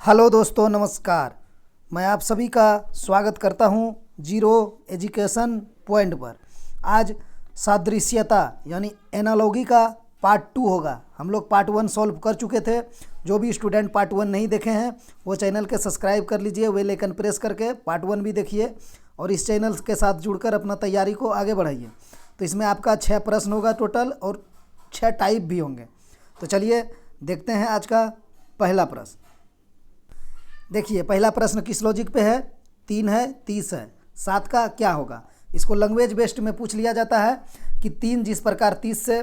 Hello दोस्तों, नमस्कार। मैं आप सभी का स्वागत करता हूं जीरो एजुकेशन पॉइंट पर। आज सादृश्यता यानी एनालॉगी का पार्ट 2 होगा। हम लोग पार्ट 1 सॉल्व कर चुके थे। जो भी स्टूडेंट पार्ट 1 नहीं देखे हैं वो चैनल के सब्सक्राइब कर लीजिए, बेल आइकन प्रेस करके पार्ट 1 भी देखिए और इस चैनल के साथ जुड़कर अपना तैयारी को आगे बढ़ाइए। तो इसमें आपका 6 प्रश्न होगा टोटल और 6 टाइप भी होंगे। तो चलिए देखते हैं आज का पहला प्रश्न। देखिए, पहला प्रश्न किस लॉजिक पे है? 3 है, 30 है, 7 का क्या होगा? इसको लैंग्वेज बेस्ड में पूछ लिया जाता है कि 3 जिस प्रकार 30 से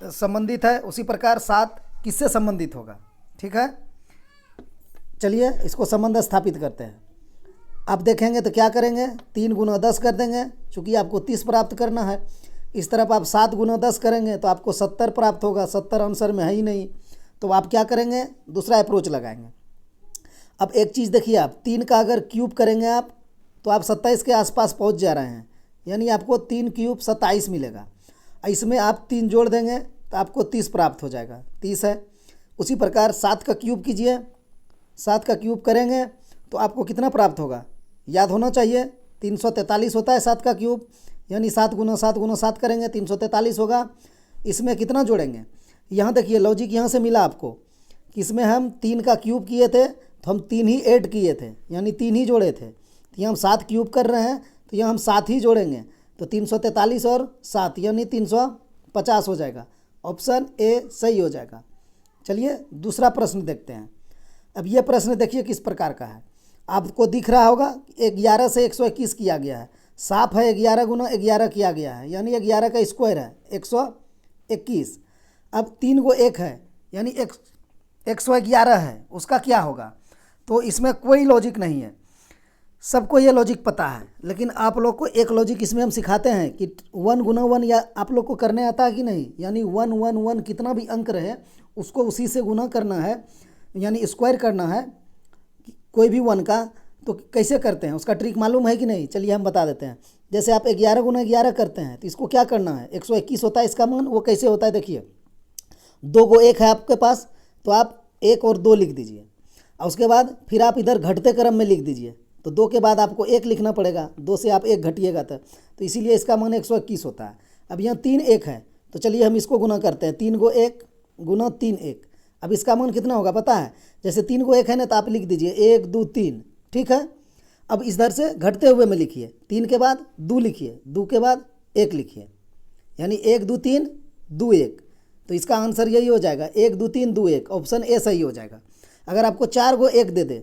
संबंधित है उसी प्रकार 7 किससे संबंधित होगा। ठीक है, चलिए इसको संबंध स्थापित करते हैं। आप देखेंगे तो क्या करेंगे, 3 गुना 10 कर देंगे, चूँकि आपको 30 प्राप्त करना है। इस तरफ आप 7 गुना 10 करेंगे तो आपको 70 प्राप्त होगा। 70 आंसर में है ही नहीं, तो आप क्या करेंगे, दूसरा अप्रोच लगाएंगे। अब एक चीज़ देखिए, आप 3 का अगर क्यूब करेंगे आप तो आप 27 के आसपास पहुंच जा रहे हैं, यानी आपको 3 क्यूब 27 मिलेगा। इसमें आप 3 जोड़ देंगे तो आपको 30 प्राप्त हो जाएगा। 30 है। उसी प्रकार 7 का क्यूब कीजिए, 7 का क्यूब करेंगे तो आपको कितना प्राप्त होगा, याद होना चाहिए, 343 होता है 7 का क्यूब, यानी 7 गुना 7 गुना 7 करेंगे 343 होगा। इसमें कितना जोड़ेंगे, यहाँ देखिए लॉजिक यहाँ से मिला आपको कि इसमें हम 3 का क्यूब किए थे तो हम 3 ही ऐड किए थे, यानी 3 ही जोड़े थे। तो यहाँ हम 7 क्यूब कर रहे हैं तो यहाँ हम 7 ही जोड़ेंगे, तो 343 और 7 यानी 350 हो जाएगा। ऑप्शन ए सही हो जाएगा। चलिए दूसरा प्रश्न देखते हैं। अब ये प्रश्न देखिए किस प्रकार का है। आपको दिख रहा होगा 11 से 121 किया गया है। साफ है 11 गुना 11 किया गया है, यानी 11 का स्क्वायर है 121। अब 3 को 1 है, यानी 111 है, उसका क्या होगा? तो इसमें कोई लॉजिक नहीं है, सबको ये लॉजिक पता है, लेकिन आप लोग को एक लॉजिक इसमें हम सिखाते हैं कि 1 गुना 1 या आप लोग को करने आता है कि नहीं, यानी 1 1 1 कितना भी अंक रहे उसको उसी से गुना करना है, यानी स्क्वायर करना है कोई भी 1 का। तो कैसे करते हैं, उसका ट्रिक मालूम है कि नहीं? चलिए हम बता देते हैं। जैसे आप 11 गुना 11 करते हैं तो इसको क्या करना है, 121 होता है इसका मान। वो कैसे होता है देखिए, 2 को 1 है आपके पास तो आप 1 और 2 लिख दीजिए, और उसके बाद फिर आप इधर घटते क्रम में लिख दीजिए। तो 2 के बाद आपको 1 लिखना पड़ेगा, 2 से आप 1 घटिएगा तो इसीलिए इसका मान 121 होता है। अब यहाँ 3 1 है तो चलिए हम इसको गुना करते हैं, 3 को 1 गुना 3 1। अब इसका मान कितना होगा पता है? जैसे 3 को 1 है ना तो आप लिख दीजिए 1 2 3, ठीक है। अब इधर से घटते हुए में लिखिए, 3 के बाद 2 लिखिए, 2 के बाद 1 लिखिए, यानी 1 2 3 2 1। तो इसका आंसर यही हो जाएगा 1 2 3 2 1। ऑप्शन ए सही हो जाएगा। अगर आपको 4 को 1 दे दे,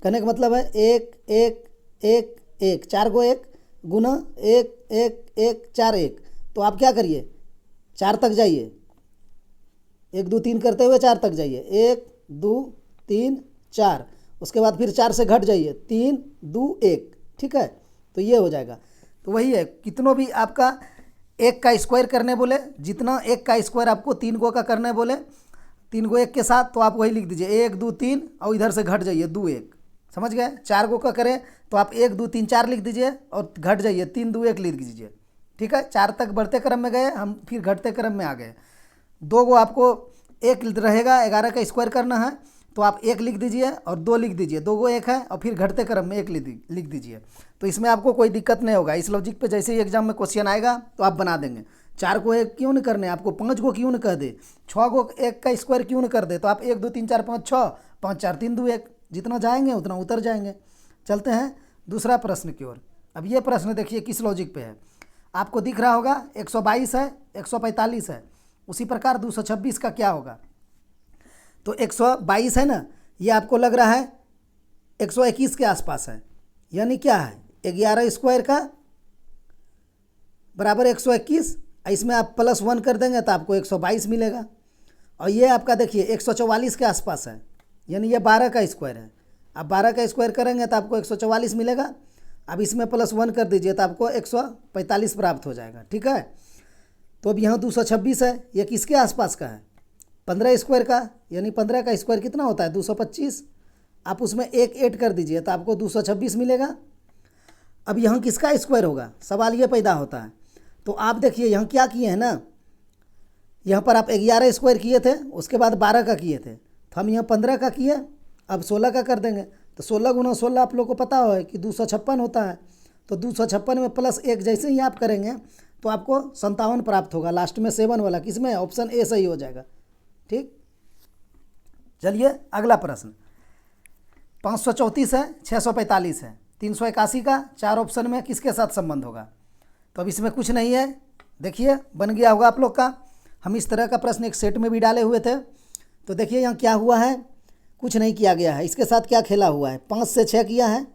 कहने का मतलब है 1 1 1 1, 4 को 1 गुना 1 1 1 4 1। तो आप क्या करिए, 4 तक जाइए, 1 2 3 करते हुए 4 तक जाइए, 1 2 3 4। उसके बाद फिर 4 से घट जाइए, 3 2 1, ठीक है। तो ये हो जाएगा। तो वही है, कितनों भी आपका 1 का स्क्वायर करने बोले, जितना 1 का स्क्वायर आपको 3 को का करने बोले, 3 को 1 के साथ, तो आप वही लिख दीजिए 1 2 3 और इधर से घट जाइए 2 1, समझ गए। 4 को का करें तो आप 1 2 3 4 लिख दीजिए और घट जाइए 3 2 1 लिख दीजिए, ठीक है। 4 तक बढ़ते क्रम में गए हम, फिर घटते क्रम में आ गए। 2 को आपको 1 रहेगा, 11 का स्क्वायर करना है तो आप 1 लिख दीजिए और 2 लिख दीजिए, 2 को 1 है और फिर घटते क्रम में 1 लिख दीजिए। तो इसमें आपको कोई दिक्कत नहीं होगा। इस लॉजिक पे जैसे ही एग्जाम में क्वेश्चन आएगा तो आप बना देंगे। 4 को 1 क्यों नहीं करने, आपको 5 को क्यों नहीं कह दे, 6 को 1 का स्क्वायर क्यों नहीं कर दे, तो आप 1 2 3 4 5 6, 5 4 3 2 1, जितना जाएंगे उतना उतर जाएंगे। चलते हैं दूसरा प्रश्न की ओर। अब ये प्रश्न देखिए किस लॉजिक पे है। आपको दिख रहा होगा 122 है, 145 है, उसी प्रकार 226 का क्या होगा। तो 122 है ना, ये आपको लग रहा है 121 के आसपास है, यानी क्या है, 11 स्क्वायर का बराबर 121। इसमें आप +1 कर देंगे तो आपको 122 मिलेगा। और ये आपका देखिए 144 के आसपास है, यानी ये 12 का स्क्वायर है। आप 12 का स्क्वायर करेंगे तो आपको 144 मिलेगा। अब इसमें +1 कर दीजिए तो आपको 145 प्राप्त हो जाएगा, ठीक है। तो अब यहाँ 226 है, ये किसके आसपास का है, 15 स्क्वायर का, यानी 15 का स्क्वायर कितना होता है 225। आप उसमें 1 ऐड कर दीजिए तो आपको 226 मिलेगा। अब यहाँ किसका स्क्वायर होगा, सवाल ये पैदा होता है। तो आप देखिए यहाँ क्या किए हैं ना, यहाँ पर आप 11 स्क्वायर किए थे, उसके बाद 12 का किए थे, तो हम यहाँ 15 का किए अब 16 का कर देंगे तो 16 गुना 16 आप लोग को पता हो कि 256 होता है। तो 256 में प्लस 1 जैसे ही आप करेंगे तो आपको 57 प्राप्त होगा। लास्ट में 7 वाला किस में, ऑप्शन ए सही हो जाएगा। ठीक, चलिए अगला प्रश्न। 534 है, 645 है, 381 का 4 ऑप्शन में किसके साथ संबंध होगा? तो अब इसमें कुछ नहीं है, देखिए बन गया होगा आप लोग का। हम इस तरह का प्रश्न एक सेट में भी डाले हुए थे। तो देखिए यहाँ क्या हुआ है, कुछ नहीं किया गया है। इसके साथ क्या खेला हुआ है, 5 से 6 किया है,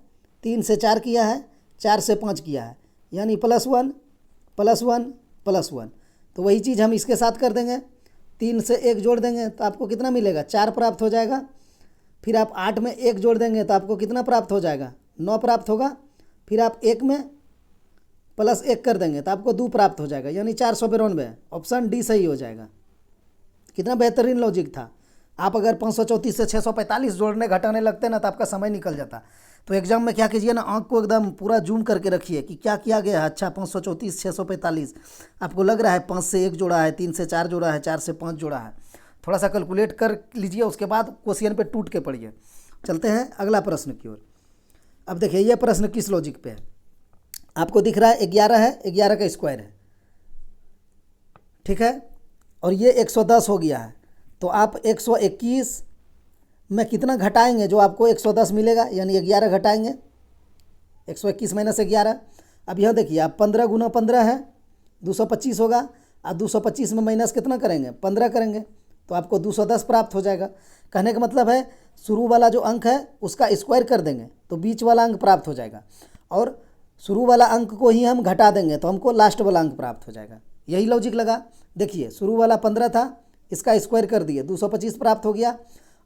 3 से 4 किया है, 4 से 5 किया है, यानी +1 +1 +1। तो वही चीज़ हम इसके साथ कर देंगे, 3 से 1 जोड़ देंगे तो आपको कितना मिलेगा, 4 प्राप्त हो जाएगा। फिर आप 8 में 1 जोड़ देंगे तो आपको कितना प्राप्त हो जाएगा, 9 प्राप्त होगा। फिर आप 1 में +1 कर देंगे तो आपको 2 प्राप्त हो जाएगा, यानी 492। ऑप्शन डी सही हो जाएगा। कितना बेहतरीन लॉजिक था। आप अगर 534 से 645 जोड़ने घटाने लगते ना तो आपका समय निकल जाता। तो एग्जाम में क्या कीजिए ना, आँख को एकदम पूरा जूम करके रखिए कि क्या किया गया है। अच्छा 534 645 आपको लग रहा है 5 से 1 जोड़ा है, 3 से 4 जोड़ा है, 4 से 5 जोड़ा है। थोड़ा सा कैलकुलेट कर लीजिए, उसके बाद क्वेश्चन पे टूट के पढ़िए। चलते हैं अगला प्रश्न की ओर। अब देखिए ये प्रश्न किस लॉजिक पे है, आपको दिख रहा है 11 है, 11 का स्क्वायर है, ठीक है, और ये 110 हो गया है। तो आप 121 में कितना घटाएंगे जो आपको 110 मिलेगा, यानी 11 घटाएंगे, 121 - 11। अब यह देखिए आप 15 गुना 15 है, 225 होगा। आप 225 में माइनस कितना करेंगे, 15 करेंगे तो आपको 210 प्राप्त हो जाएगा। कहने का मतलब है शुरू वाला जो अंक है उसका स्क्वायर कर देंगे तो बीच वाला अंक प्राप्त हो जाएगा, और शुरू वाला अंक को ही हम घटा देंगे तो हमको लास्ट वाला अंक प्राप्त हो जाएगा। यही लॉजिक लगा। देखिए शुरू वाला 15 था, इसका स्क्वायर कर दिए 225 प्राप्त हो गया,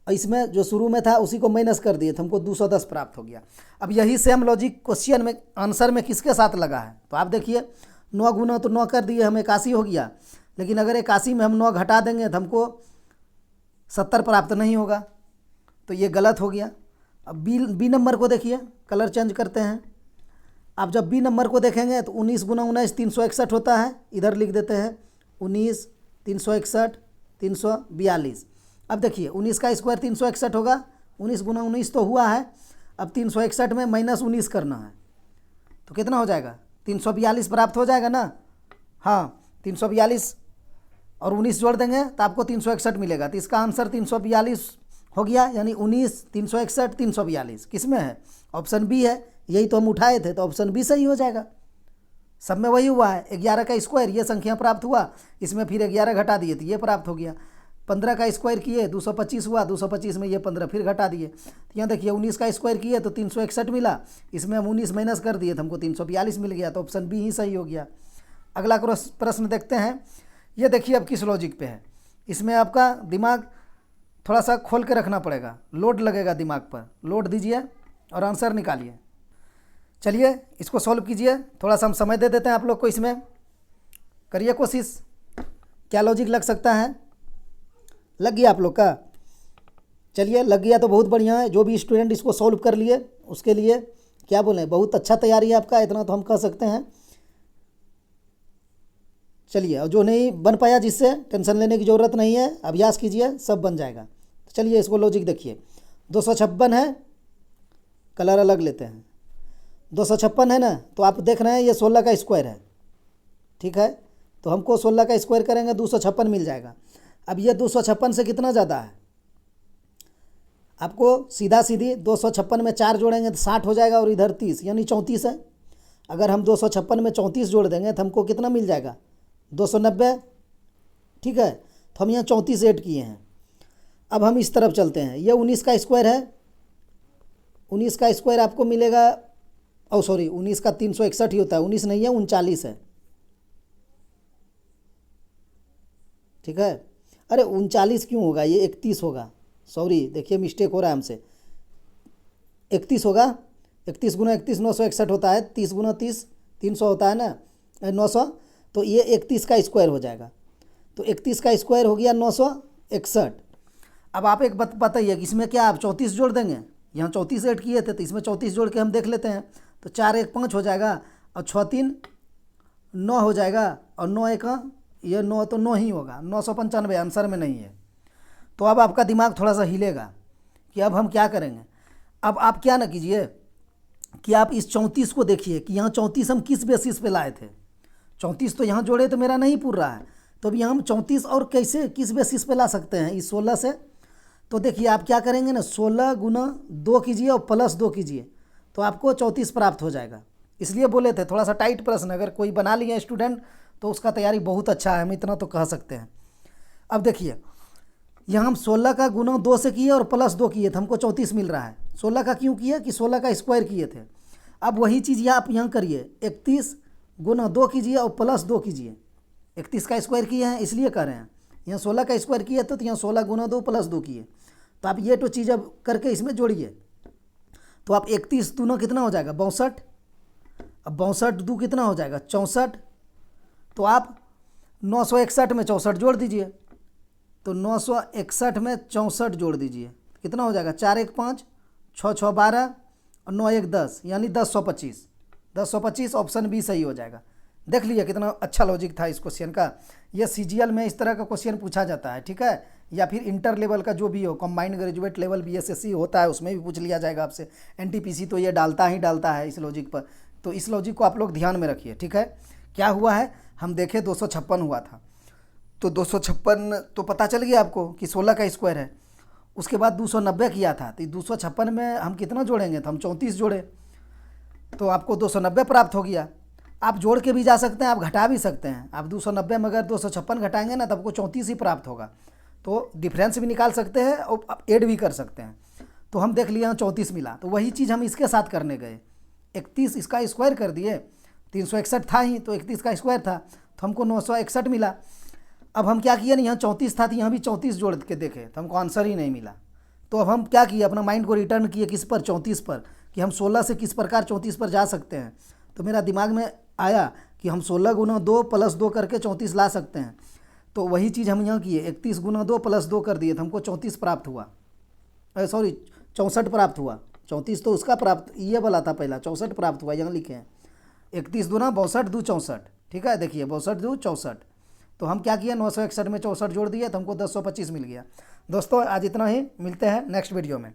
और इसमें जो शुरू में था उसी को माइनस कर दिए तो हमको 210 प्राप्त हो गया। अब यही सेम लॉजिक क्वेश्चन में आंसर में किसके साथ लगा है, तो आप देखिए 9 गुना तो 9 कर दिए, हम 81 हो गया। लेकिन अगर 81 में हम 9 घटा देंगे तो हमको 70 प्राप्त नहीं होगा, तो ये गलत हो गया। अब बी नंबर को देखिए, कलर चेंज करते हैं। आप जब बी नंबर को देखेंगे तो 19 गुना 19 361 होता है, इधर लिख देते हैं 19 361 342। अब देखिए 19 का स्क्वायर 361 होगा, 19 गुना 19 तो हुआ है। अब 361 में -19 करना है तो कितना हो जाएगा, 342 प्राप्त हो जाएगा ना। हाँ 342 और 19 जोड़ देंगे तो आपको 361 मिलेगा। तो इसका आंसर 342 हो गया, यानी 19 361 342 किस में है, ऑप्शन बी है। यही तो हम उठाए थे, तो ऑप्शन बी सही हो जाएगा। सब में वही हुआ है, 11 का स्क्वायर ये संख्या प्राप्त हुआ, इसमें फिर 11 घटा दिए तो ये प्राप्त हो गया। 15 का स्क्वायर किए 225 हुआ, 225 में ये 15 फिर घटा दिए। तो यहाँ देखिए 19 का स्क्वायर किए तो 361 मिला, इसमें हम 19 माइनस कर दिए तो हमको 342 मिल गया। तो ऑप्शन बी ही सही हो गया। अगला प्रश्न देखते हैं। ये देखिए अब किस लॉजिक पे है, इसमें आपका दिमाग थोड़ा सा खोल के रखना पड़ेगा, लोड लगेगा दिमाग पर। लोड दीजिए और आंसर निकालिए। चलिए इसको सॉल्व कीजिए, थोड़ा सा हम समय दे देते हैं आप लोग को, इसमें करिए कोशिश। क्या लॉजिक लग सकता है, लग गया आप लोग का? चलिए लग गया तो बहुत बढ़िया है। जो भी स्टूडेंट इसको सॉल्व कर लिए उसके लिए क्या बोलें, बहुत अच्छा तैयारी है आपका, इतना तो हम कह सकते हैं। चलिए, और जो नहीं बन पाया जिससे टेंशन लेने की ज़रूरत नहीं है, अभ्यास कीजिए सब बन जाएगा। तो चलिए इसको लॉजिक देखिए। 256 है, कलर अलग लेते हैं। 256 है ना, तो आप देख रहे हैं ये 16 का स्क्वायर है, ठीक है। तो हमको 16 का स्क्वायर करेंगे 256 मिल जाएगा। अब ये 256 से कितना ज़्यादा है, आपको सीधा सीधी 256 में 4 जोड़ेंगे तो 60 हो जाएगा, और इधर 30 यानी 34 है। अगर हम 256 में 34 जोड़ देंगे तो हमको कितना मिल जाएगा, 290, ठीक है। तो हम यहाँ 34 ऐड किए हैं। अब हम इस तरफ चलते हैं। ये 19 का स्क्वायर है, 19 का स्क्वायर आपको मिलेगा, ओ सॉरी 19 का 361 ही होता है, 19 नहीं है 39 है, ठीक है। अरे 39 क्यों होगा, ये 31 होगा, सॉरी देखिए मिस्टेक हो रहा है हमसे, 31 होगा। 31 गुना 31 961 होता है, 30 गुना 30 300 होता है ना, 900। तो ये 31 का स्क्वायर हो जाएगा। तो 31 का स्क्वायर हो गया 961। अब आप एक बताइए कि इसमें क्या आप 34 जोड़ देंगे, यहाँ 34 ऐड किए थे तो इसमें 34 जोड़ के हम देख लेते हैं। तो 4 1 5 हो जाएगा, और 6 3 9 हो जाएगा, और 9 1 ये 9 तो 9 ही होगा, 995 आंसर में नहीं है। तो अब आपका दिमाग थोड़ा सा हिलेगा कि अब हम क्या करेंगे। अब आप क्या ना कीजिए कि आप इस 34 को देखिए कि यहाँ 34 हम किस बेसिस पे लाए थे। 34 तो यहाँ जोड़े तो मेरा नहीं पूर रहा है, तो अब यहाँ हम 34 और कैसे किस बेसिस पे ला सकते हैं इस 16 से। तो देखिए आप क्या करेंगे ना, 16 गुना 2 कीजिए और प्लस 2 कीजिए तो आपको 34 प्राप्त हो जाएगा। इसलिए बोले थे थोड़ा सा टाइट प्रश्न, अगर कोई बना लिए स्टूडेंट तो उसका तैयारी बहुत अच्छा है, हम इतना तो कह सकते हैं। अब देखिए यहाँ हम 16 का गुना 2 से किए और प्लस 2 किए थे, हमको 34 मिल रहा है। 16 का क्यों किए कि 16 का स्क्वायर किए थे। अब वही चीज़ आप यहाँ करिए, 31 गुना 2 कीजिए और प्लस 2 कीजिए। 31 का स्क्वायर किए हैं इसलिए कर रहे हैं, यहाँ 16 का स्क्वायर किए तो यहाँ 16 गुना 2 प्लस 2 किए। तो आप ये तो चीज़ अब करके इसमें जोड़िए, तो आप 31 दूना कितना हो जाएगा 62। अब 62 दू कितना हो जाएगा 64। तो आप 961 में 64 जोड़ दीजिए, तो 961 में 64 जोड़ दीजिए, कितना हो जाएगा 4 1 5 6 6 12 और 9 1 10, यानी 1025। 1025 ऑप्शन बी सही हो जाएगा। देख लीजिए कितना अच्छा लॉजिक था इस क्वेश्चन का। ये सीजीएल में इस तरह का क्वेश्चन पूछा जाता है, ठीक है, या फिर इंटर लेवल का जो भी हो, कंबाइंड ग्रेजुएट लेवल बीएसएससी होता है उसमें भी पूछ लिया जाएगा आपसे। एनटीपीसी तो ये डालता ही डालता है इस लॉजिक पर, तो इस लॉजिक को आप लोग ध्यान में रखिए, ठीक है। क्या हुआ है, हम देखें 256 हुआ था, तो 256 तो पता चल गया आपको कि 16 का स्क्वायर है। उसके बाद 290 किया था, तो 256 में हम कितना जोड़ेंगे, तो हम 34 जोड़े, तो आपको 290 प्राप्त हो गया। आप जोड़ के भी जा सकते हैं, आप घटा भी सकते हैं। आप 290 में अगर 256 घटाएंगे ना तो आपको 34 ही प्राप्त होगा, तो डिफरेंस भी निकाल सकते हैं और आप ऐड भी कर सकते हैं। तो हम देख लिया 34 मिला, तो वही चीज़ हम इसके साथ करने गए। 31 इसका स्क्वायर कर दिए, 361 था ही, तो 31 का स्क्वायर था तो हमको 961 मिला। अब हम क्या किए ना, यहाँ 34 था तो यहाँ भी 34 जोड़ के देखे तो हमको आंसर ही नहीं मिला। तो अब हम क्या किए, अपना माइंड को रिटर्न किए किस पर, 34 पर, कि हम 16 से किस प्रकार 34 पर जा सकते हैं। तो मेरा दिमाग में आया कि हम 16 गुना 2 प्लस 2 करके 34 ला सकते हैं। तो वही चीज़ हम यहाँ किए, 31 गुना 2 प्लस 2 कर दिए तो हमको 34 प्राप्त हुआ, सॉरी 64 प्राप्त हुआ। 34 तो उसका प्राप्त ये वाला था पहला, 64 प्राप्त हुआ, यहाँ लिखे हैं 31 दूना 62 दू 64, ठीक है। देखिए 62 दू 64, तो हम क्या किए 961 में 64 जोड़ दिए तो हमको 1025 मिल गया। दोस्तों आज इतना ही, मिलते हैं नेक्स्ट वीडियो में।